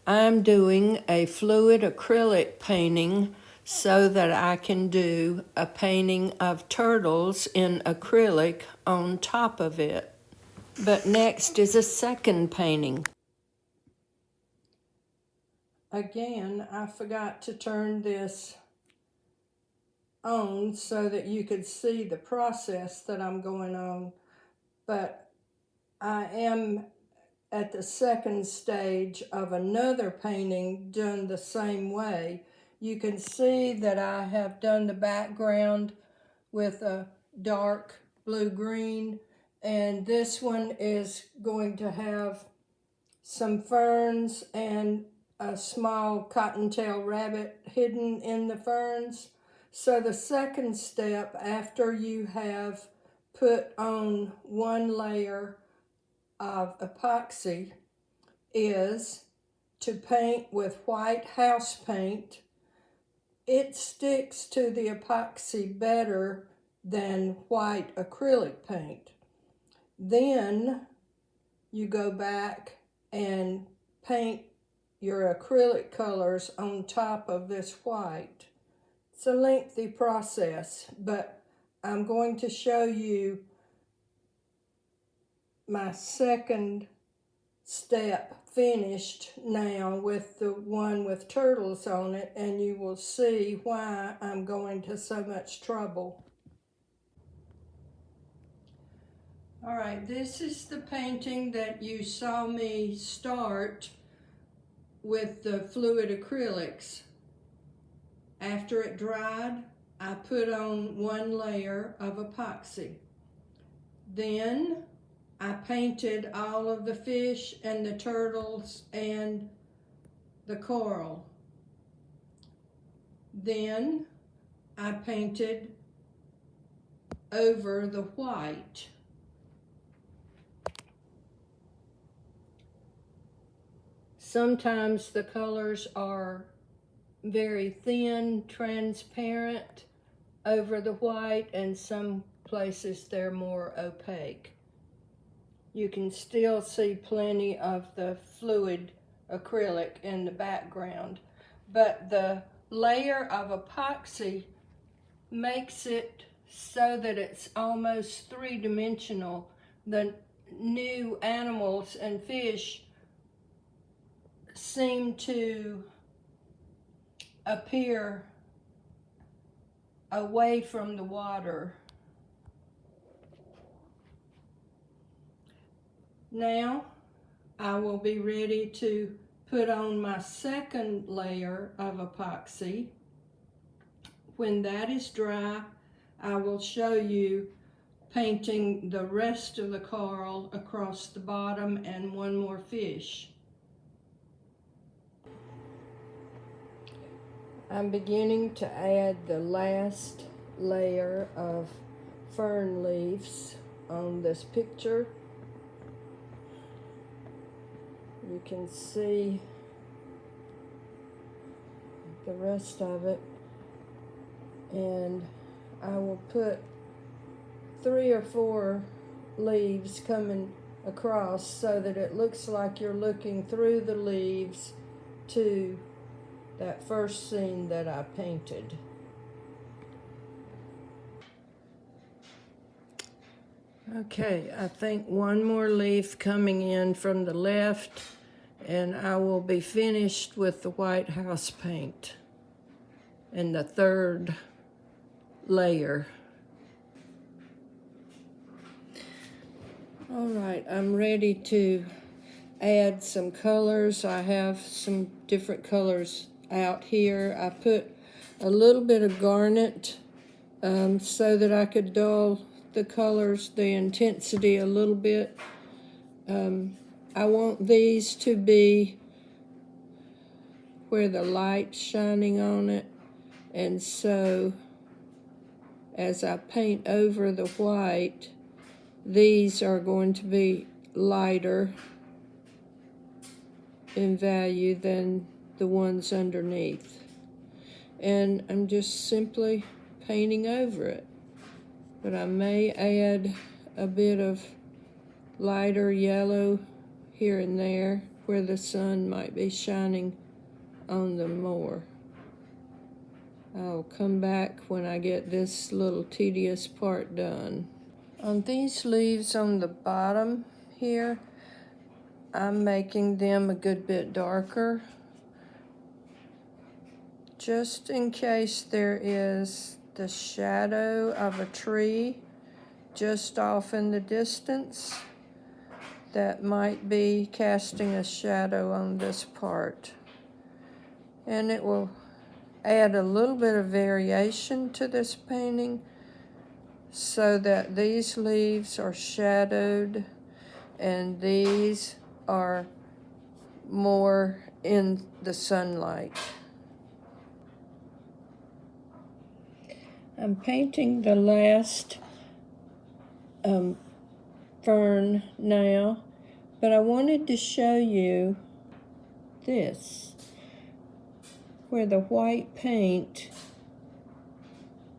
I'm doing a fluid acrylic painting so that I can do a painting of turtles in acrylic on top of it. But next is a second painting. Again, I forgot to turn this on so that you could see the process that I'm going on, but I am at the second stage of another painting done the same way. You can see that I have done the background with a dark blue-green, and this one is going to have some ferns and a small cottontail rabbit hidden in the ferns. So the second step, after you have put on one layer of epoxy, is to paint with white house paint. It sticks to the epoxy better than white acrylic paint. Then you go back and paint your acrylic colors on top of this white. It's a lengthy process, but I'm going to show you my second step finished now with the one with turtles on it, and you will see why I'm going to so much trouble. All right, this is the painting that you saw me start with the fluid acrylics. After it dried, I put on one layer of epoxy. Then I painted all of the fish and the turtles and the coral. Then I painted over the white. Sometimes the colors are very thin, transparent over the white, and some places they're more opaque. You can still see plenty of the fluid acrylic in the background, but the layer of epoxy makes it so that it's almost three-dimensional. The new animals and fish seem to appear away from the water. Now I will be ready to put on my second layer of epoxy. When that is dry, I will show you painting the rest of the coral across the bottom and one more fish. I'm beginning to add the last layer of fern leaves on this picture. You can see the rest of it, and I will put 3 or 4 leaves coming across so that it looks like you're looking through the leaves to that first scene that I painted. Okay, I think one more leaf coming in from the left, and I will be finished with the white house paint and the third layer. All right, I'm ready to add some colors. I have some different colors out here. I put a little bit of garnet so that I could dull the colors, the intensity a little bit. I want these to be where the light's shining on it, and so as I paint over the white, these are going to be lighter in value than the ones underneath. And I'm just simply painting over it. But I may add a bit of lighter yellow here and there where the sun might be shining on them more. I'll come back when I get this little tedious part done. On these leaves on the bottom here, I'm making them a good bit darker, just in case there is the shadow of a tree just off in the distance that might be casting a shadow on this part. And it will add a little bit of variation to this painting so that these leaves are shadowed and these are more in the sunlight. I'm painting the last fern now, but I wanted to show you this, where the white paint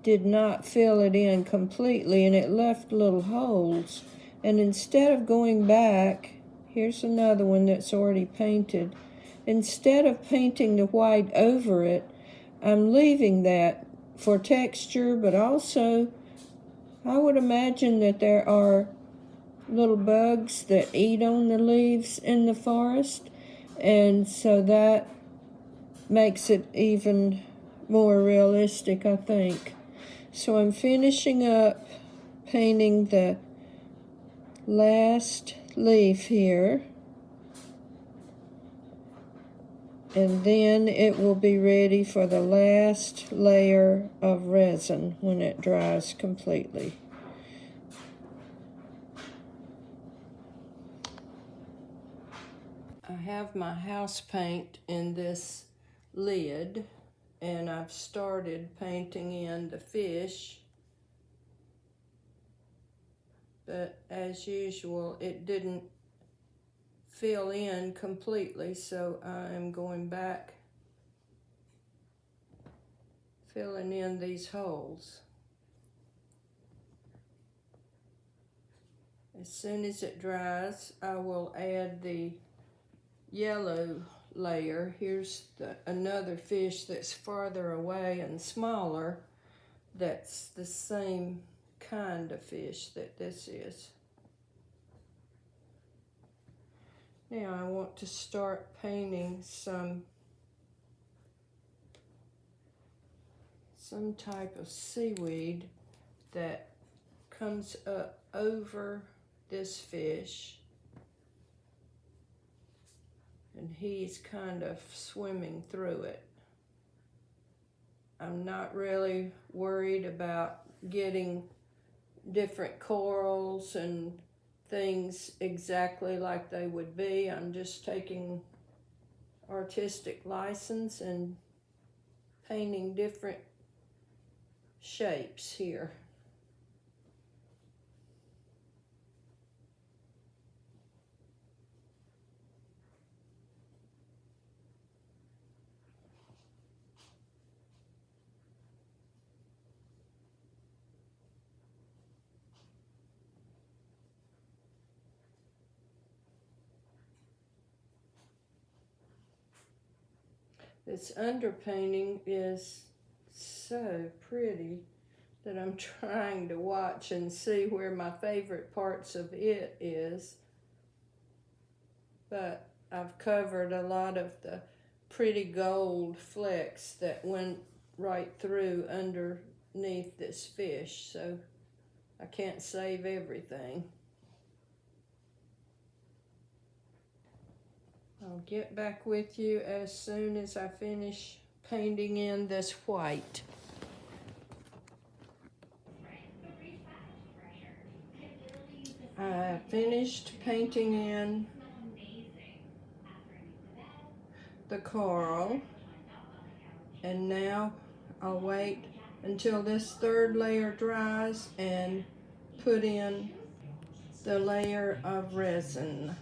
did not fill it in completely and it left little holes. And instead of going back, here's another one that's already painted. Instead of painting the white over it, I'm leaving that for texture, but also I would imagine that there are little bugs that eat on the leaves in the forest, and so that makes it even more realistic, I think. So I'm finishing up painting the last leaf here, and then it will be ready for the last layer of resin when it dries completely. I have my house paint in this lid, and I've started painting in the fish, but as usual it didn't fill in completely, so I'm going back filling in these holes. As soon as it dries, I will add the yellow layer. Here's another fish that's farther away and smaller, that's the same kind of fish that this is. Now I want to start painting some type of seaweed that comes up over this fish, and he's kind of swimming through it. I'm not really worried about getting different corals and things exactly like they would be. I'm just taking artistic license and painting different shapes here. This underpainting is so pretty that I'm trying to watch and see where my favorite parts of it is. But I've covered a lot of the pretty gold flecks that went right through underneath this fish, so I can't save everything. I'll get back with you as soon as I finish painting in this white. I finished painting in the coral, and now I'll wait until this third layer dries and put in the layer of resin.